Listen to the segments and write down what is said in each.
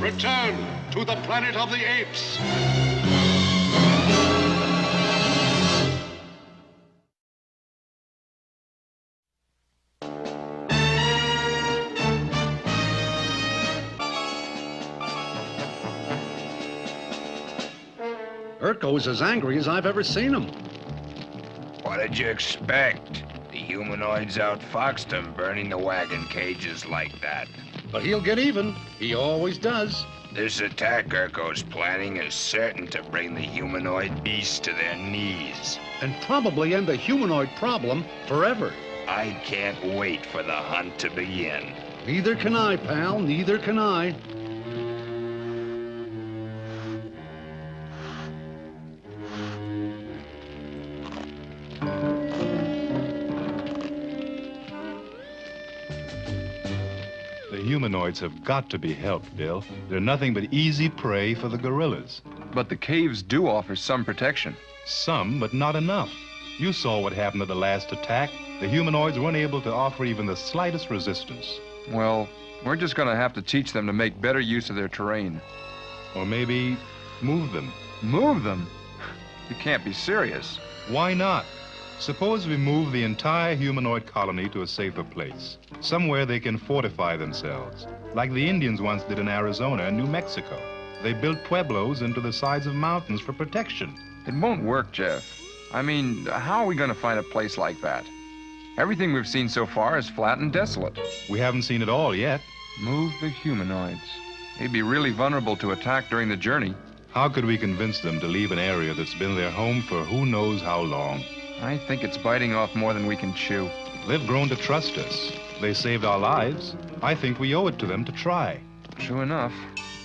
Return to the planet of the apes. Urko's as angry as I've ever seen him. What did you expect? The humanoids outfoxed him, burning the wagon cages like that. But he'll get even. He always does. This attack Urko's planning is certain to bring the humanoid beasts to their knees. And probably end the humanoid problem forever. I can't wait for the hunt to begin. Neither can I, pal. Neither can I. The humanoids have got to be helped, Bill. They're nothing but easy prey for the gorillas. But the caves do offer some protection. Some, but not enough. You saw what happened at the last attack. The humanoids weren't able to offer even the slightest resistance. Well, we're just gonna have to teach them to make better use of their terrain. Or maybe move them. Move them? You can't be serious. Why not? Suppose we move the entire humanoid colony to a safer place, somewhere they can fortify themselves, like the Indians once did in Arizona and New Mexico. They built pueblos into the sides of mountains for protection. It won't work, Jeff. I mean, how are we gonna find a place like that? Everything we've seen so far is flat and desolate. We haven't seen it all yet. Move the humanoids. They'd be really vulnerable to attack during the journey. How could we convince them to leave an area that's been their home for who knows how long? I think it's biting off more than we can chew. They've grown to trust us. They saved our lives. I think we owe it to them to try. True enough.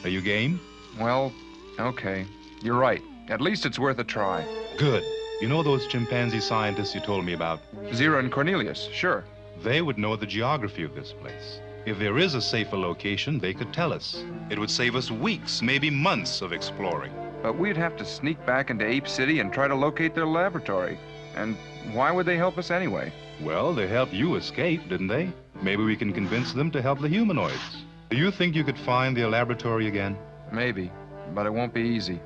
Are you game? Well, okay. You're right. At least it's worth a try. Good. You know those chimpanzee scientists you told me about? Zira and Cornelius, sure. They would know the geography of this place. If there is a safer location, they could tell us. It would save us weeks, maybe months of exploring. But we'd have to sneak back into Ape City and try to locate their laboratory. And why would they help us anyway? Well, they helped you escape, didn't they? Maybe we can convince them to help the humanoids. Do you think you could find their laboratory again? Maybe, but it won't be easy.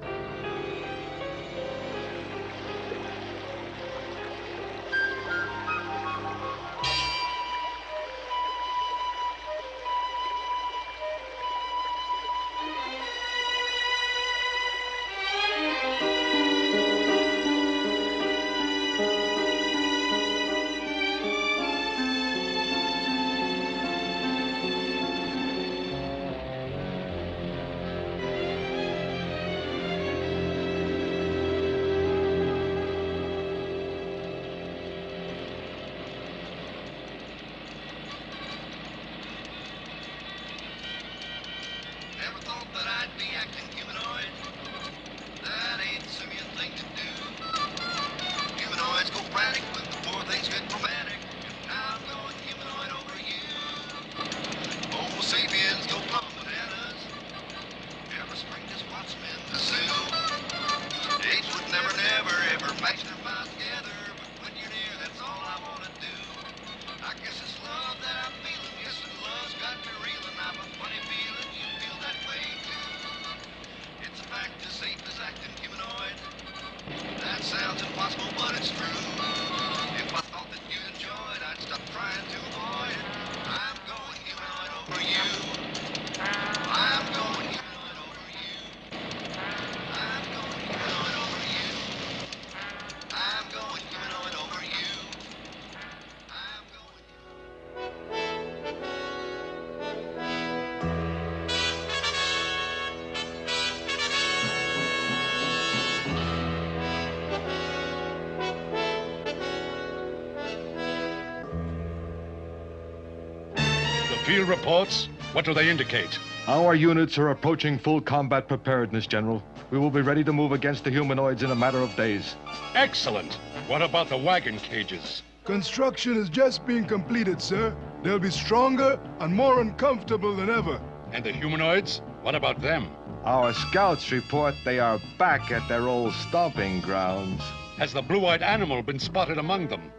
Field reports, what do they indicate? Our units are approaching full combat preparedness, General. We will be ready to move against the humanoids in a matter of days. Excellent. What about the wagon cages? Construction is just being completed, sir. They'll be stronger and more uncomfortable than ever. And the humanoids? What about them? Our scouts report they are back at their old stomping grounds. Has the blue-eyed animal been spotted among them?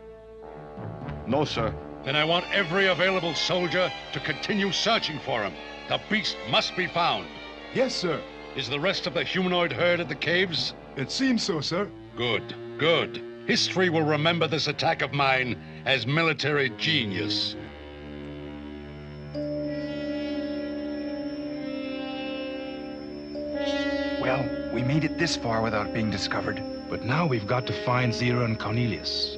No, sir. Then I want every available soldier to continue searching for him. The beast must be found. Yes, sir. Is the rest of the humanoid herd at the caves? It seems so, sir. Good, good. History will remember this attack of mine as military genius. Well, we made it this far without being discovered. But now we've got to find Zira and Cornelius.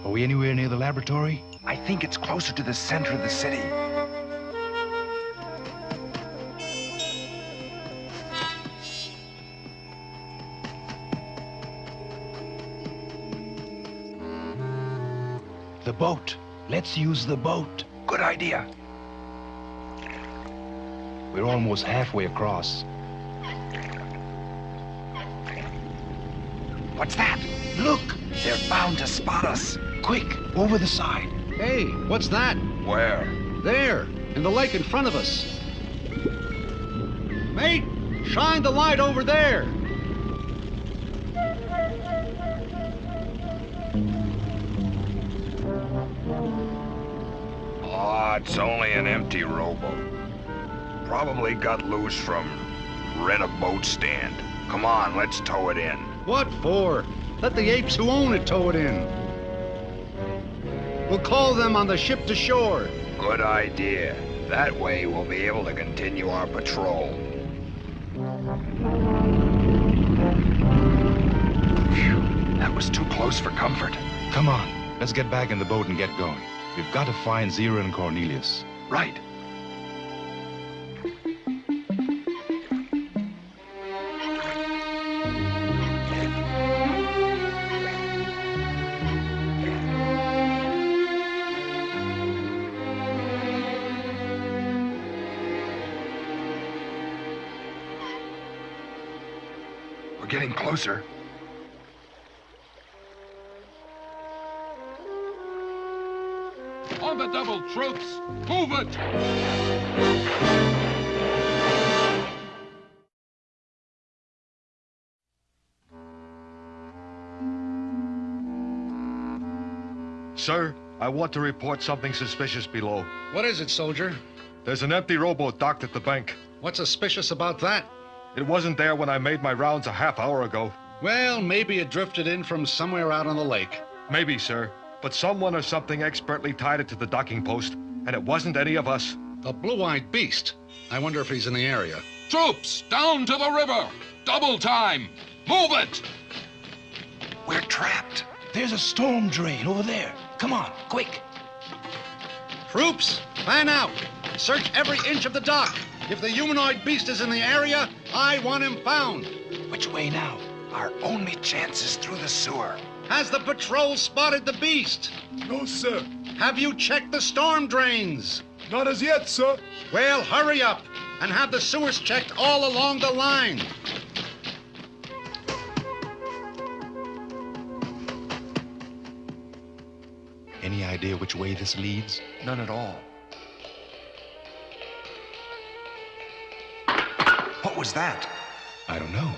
Are we anywhere near the laboratory? I think it's closer to the center of the city. The boat. Let's use the boat. Good idea. We're almost halfway across. What's that? Look! They're bound to spot us. Quick, over the side. Hey, what's that? Where? There, in the lake in front of us. Mate, shine the light over there. Oh, it's only an empty rowboat. Probably got loose from rent a boat stand. Come on, let's tow it in. What for? Let the apes who own it tow it in. We'll call them on the ship to shore. Good idea. That way we'll be able to continue our patrol. Phew, that was too close for comfort. Come on, let's get back in the boat and get going. We've got to find Zira and Cornelius. Right. We're getting closer. On the double, troops! Move it! Sir, I want to report something suspicious below. What is it, soldier? There's an empty rowboat docked at the bank. What's suspicious about that? It wasn't there when I made my rounds a half hour ago. Well, maybe it drifted in from somewhere out on the lake. Maybe, sir. But someone or something expertly tied it to the docking post, and it wasn't any of us. A blue-eyed beast. I wonder if he's in the area. Troops, down to the river! Double time! Move it! We're trapped. There's a storm drain over there. Come on, quick. Troops, fan out. Search every inch of the dock. If the humanoid beast is in the area, I want him found. Which way now? Our only chance is through the sewer. Has the patrol spotted the beast? No, sir. Have you checked the storm drains? Not as yet, sir. Well, hurry up and have the sewers checked all along the line. Any idea which way this leads? None at all. What was that? I don't know.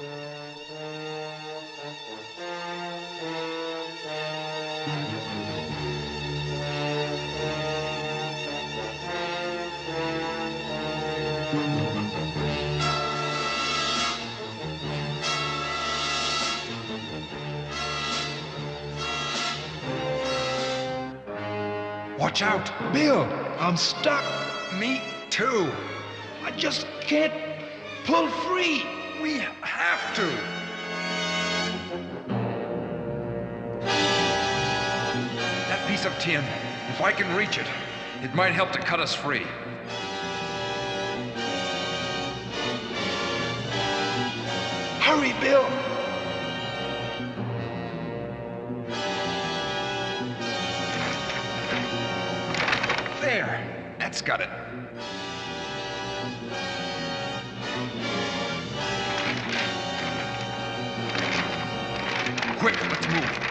Watch out! Bill, I'm stuck. Me too. I just can't pull free. We have to. piece of tin. If I can reach it, it might help to cut us free. Hurry, Bill! There! That's got it. Quick, let's move.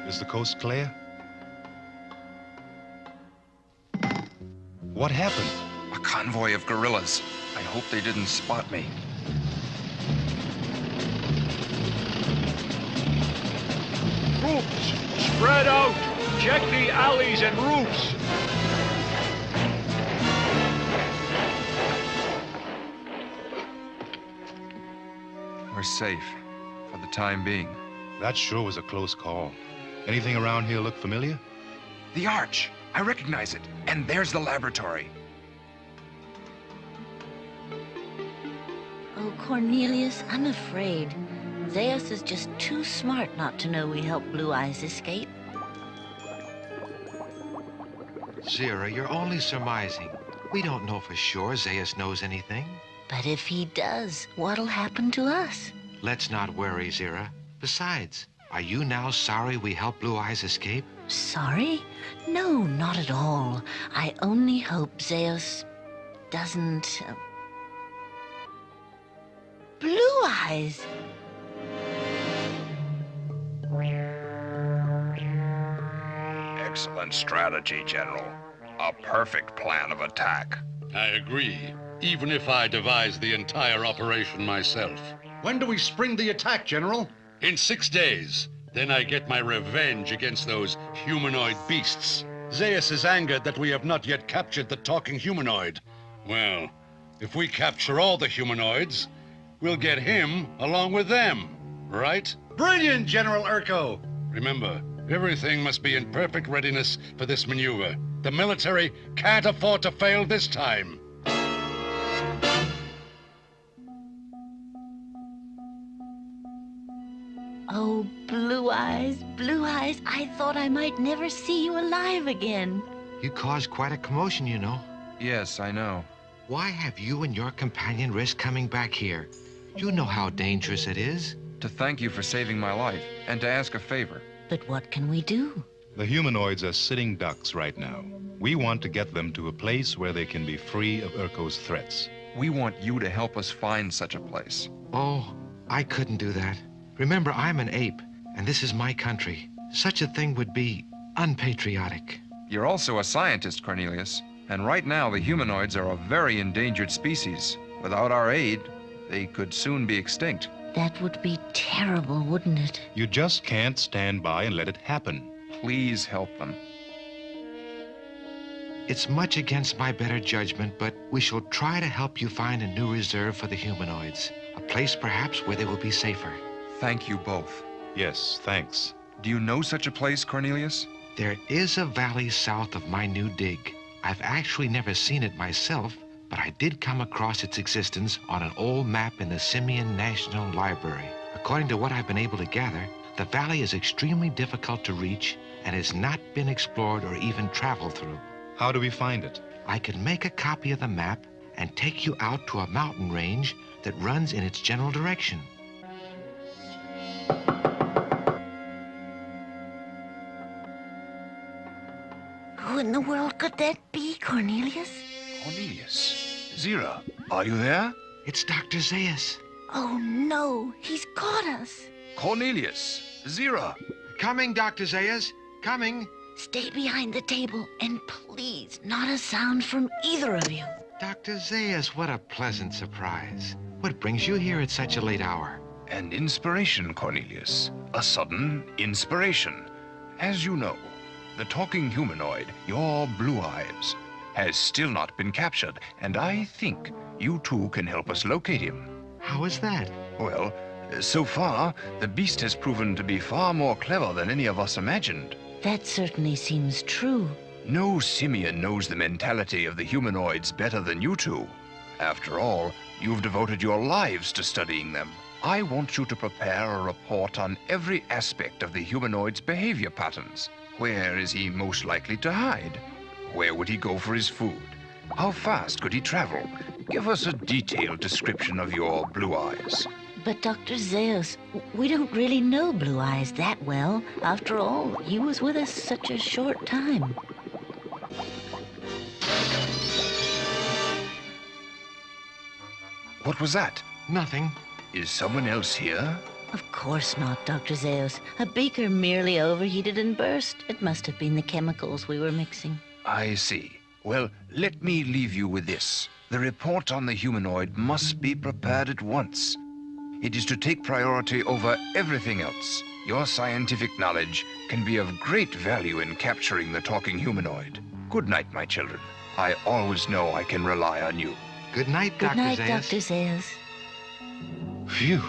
Is the coast clear? What happened? A convoy of guerrillas. I hope they didn't spot me. Troops, spread out. Check the alleys and roofs. We're safe, for the time being. That sure was a close call. Anything around here look familiar? The arch! I recognize it. And there's the laboratory. Oh, Cornelius, I'm afraid. Zeus is just too smart not to know we helped Blue Eyes escape. Zira, you're only surmising. We don't know for sure Zeus knows anything. But if he does, what'll happen to us? Let's not worry, Zira. Besides, are you now sorry we helped Blue Eyes escape? Sorry? No, not at all. I only hope Zeus doesn't... Blue Eyes! Excellent strategy, General. A perfect plan of attack. I agree, even if I devised the entire operation myself. When do we spring the attack, General? In 6 days, then I get my revenge against those humanoid beasts. Zeus is angered that we have not yet captured the talking humanoid. Well, if we capture all the humanoids, we'll get him along with them, right? Brilliant, General Urko! Remember, everything must be in perfect readiness for this maneuver. The military can't afford to fail this time. Oh, Blue Eyes, I thought I might never see you alive again. You caused quite a commotion, you know. Yes, I know. Why have you and your companion risked coming back here? You know how dangerous it is. To thank you for saving my life, and to ask a favor. But what can we do? The humanoids are sitting ducks right now. We want to get them to a place where they can be free of Urko's threats. We want you to help us find such a place. Oh, I couldn't do that. Remember, I'm an ape, and this is my country. Such a thing would be unpatriotic. You're also a scientist, Cornelius. And right now, the humanoids are a very endangered species. Without our aid, they could soon be extinct. That would be terrible, wouldn't it? You just can't stand by and let it happen. Please help them. It's much against my better judgment, but we shall try to help you find a new reserve for the humanoids. A place, perhaps, where they will be safer. Thank you both. Yes, thanks. Do you know such a place, Cornelius? There is a valley south of my new dig. I've actually never seen it myself, but I did come across its existence on an old map in the Simian National Library. According to what I've been able to gather, the valley is extremely difficult to reach and has not been explored or even traveled through. How do we find it? I could make a copy of the map and take you out to a mountain range that runs in its general direction. Who in the world could that be, Cornelius? Cornelius. Zira, are you there? It's Dr. Zeus. Oh, no, he's caught us. Cornelius. Zira. Coming, Dr. Zeus. Coming. Stay behind the table, and please, not a sound from either of you. Dr. Zeus, what a pleasant surprise. What brings you here at such a late hour? An inspiration, Cornelius. A sudden inspiration. As you know, the talking humanoid, your Blue Eyes, has still not been captured, and I think you two can help us locate him. How is that? Well, so far, the beast has proven to be far more clever than any of us imagined. That certainly seems true. No simian knows the mentality of the humanoids better than you two. After all, you've devoted your lives to studying them. I want you to prepare a report on every aspect of the humanoid's behavior patterns. Where is he most likely to hide? Where would he go for his food? How fast could he travel? Give us a detailed description of your blue eyes. But Dr. Zeus, we don't really know Blue Eyes that well. After all, he was with us such a short time. What was that? Nothing. Is someone else here? Of course not, Dr. Zeus. A beaker merely overheated and burst. It must have been the chemicals we were mixing. I see. Well, let me leave you with this. The report on the humanoid must be prepared at once. It is to take priority over everything else. Your scientific knowledge can be of great value in capturing the talking humanoid. Good night, my children. I always know I can rely on you. Good night, Good Dr. night, Zeus. Dr. Zeus. Phew,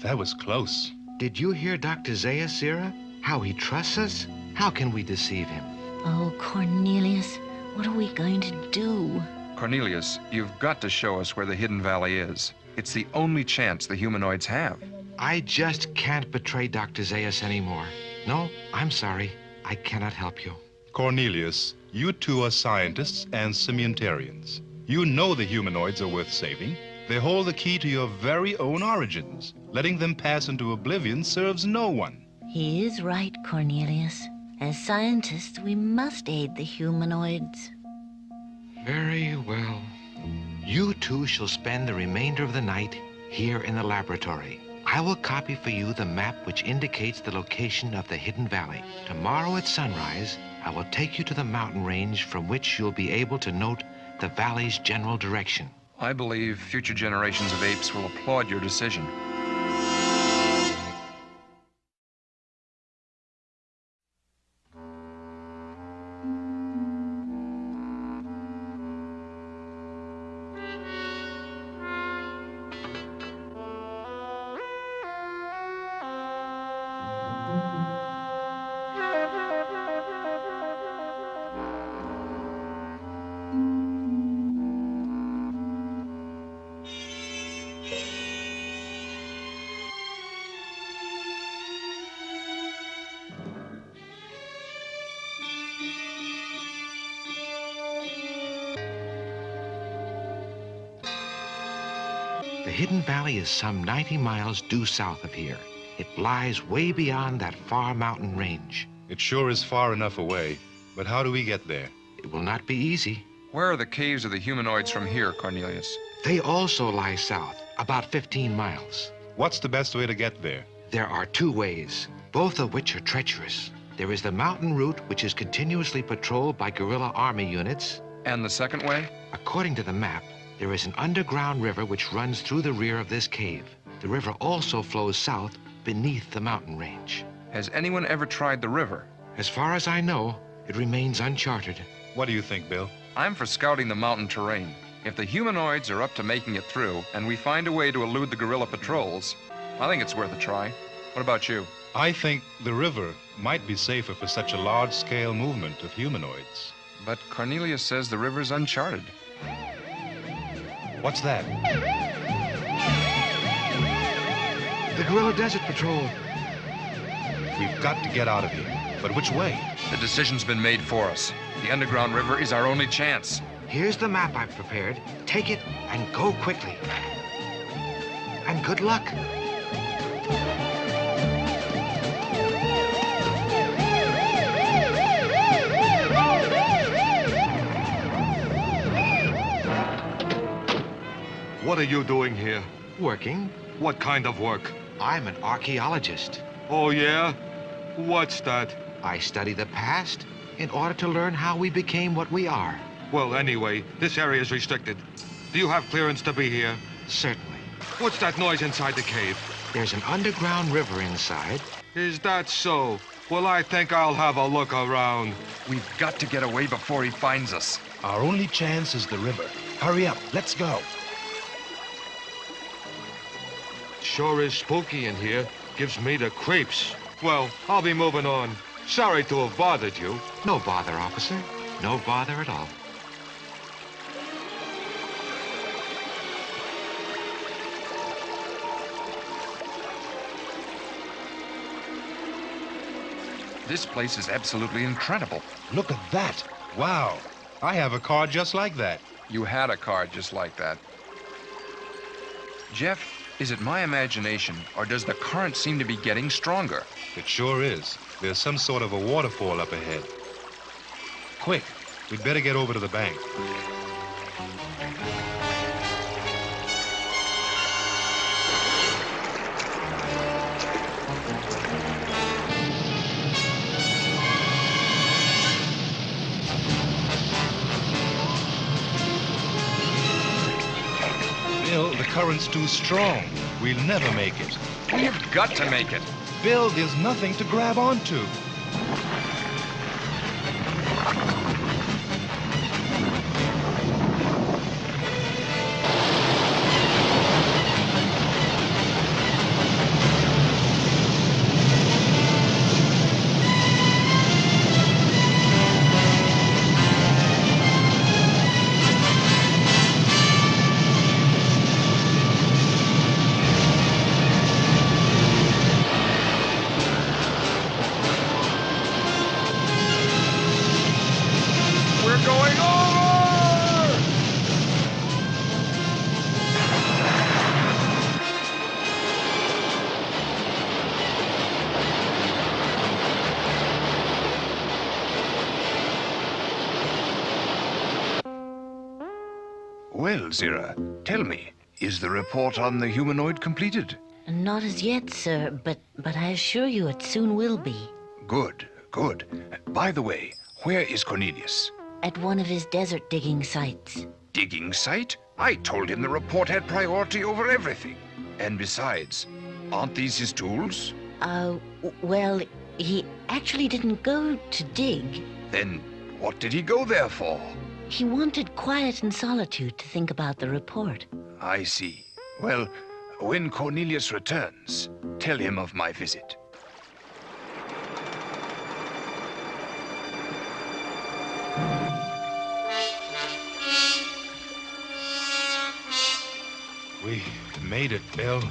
that was close. Did you hear Dr. Zeus, Zira? How he trusts us? How can we deceive him? Oh, Cornelius, what are we going to do? Cornelius, you've got to show us where the hidden valley is. It's the only chance the humanoids have. I just can't betray Dr. Zeus anymore. No, I'm sorry. I cannot help you. Cornelius, you two are scientists and simientarians. You know the humanoids are worth saving. They hold the key to your very own origins. Letting them pass into oblivion serves no one. He is right, Cornelius. As scientists, we must aid the humanoids. Very well. You two shall spend the remainder of the night here in the laboratory. I will copy for you the map which indicates the location of the hidden valley. Tomorrow at sunrise, I will take you to the mountain range from which you'll be able to note the valley's general direction. I believe future generations of apes will applaud your decision. The hidden valley is some 90 miles due south of here. It lies way beyond that far mountain range. It sure is far enough away, but how do we get there? It will not be easy. Where are the caves of the humanoids from here, Cornelius? They also lie south, about 15 miles. What's the best way to get there? There are two ways, both of which are treacherous. There is the mountain route, which is continuously patrolled by guerrilla army units. And the second way? According to the map, there is an underground river which runs through the rear of this cave. The river also flows south beneath the mountain range. Has anyone ever tried the river? As far as I know, it remains uncharted. What do you think, Bill? I'm for scouting the mountain terrain. If the humanoids are up to making it through, and we find a way to elude the guerrilla patrols, I think it's worth a try. What about you? I think the river might be safer for such a large-scale movement of humanoids. But Cornelius says the river's uncharted. What's that? The Guerrilla Desert Patrol. We've got to get out of here. But which way? The decision's been made for us. The underground river is our only chance. Here's the map I've prepared. Take it and go quickly. And good luck. What are you doing here? Working. What kind of work? I'm an archaeologist. Oh, yeah? What's that? I study the past in order to learn how we became what we are. Well, anyway, this area is restricted. Do you have clearance to be here? Certainly. What's that noise inside the cave? There's an underground river inside. Is that so? Well, I think I'll have a look around. We've got to get away before he finds us. Our only chance is the river. Hurry up, let's go. Sure is spooky in here. Gives me the creeps. Well, I'll be moving on. Sorry to have bothered you. No bother, officer. No bother at all. This place is absolutely incredible. Look at that. Wow. I have a car just like that. You had a car just like that. Jeff, is it my imagination, or does the current seem to be getting stronger? It sure is. There's some sort of a waterfall up ahead. Quick, we'd better get over to the bank. Bill, the current's too strong. We'll never make it. We've got to make it. Bill, there's nothing to grab onto. Well, Zira, tell me, is the report on the humanoid completed? Not as yet, sir, but I assure you it soon will be. Good, good. By the way, where is Cornelius? At one of his desert digging sites. Digging site? I told him the report had priority over everything. And besides, aren't these his tools? Well, he actually didn't go to dig. Then what did he go there for? He wanted quiet and solitude to think about the report. I see. Well, when Cornelius returns, tell him of my visit. We made it, Bill.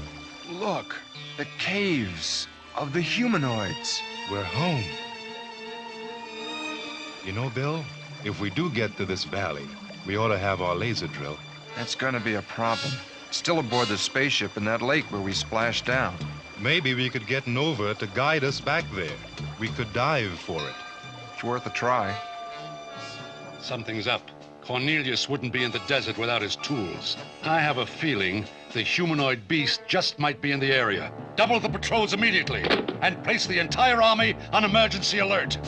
Look, the caves of the humanoids. We're home. You know, Bill, if we do get to this valley, we ought to have our laser drill. That's gonna be a problem. Still aboard the spaceship in that lake where we splashed down. Maybe we could get Nova to guide us back there. We could dive for it. It's worth a try. Something's up. Cornelius wouldn't be in the desert without his tools. I have a feeling the humanoid beast just might be in the area. Double the patrols immediately and place the entire army on emergency alert.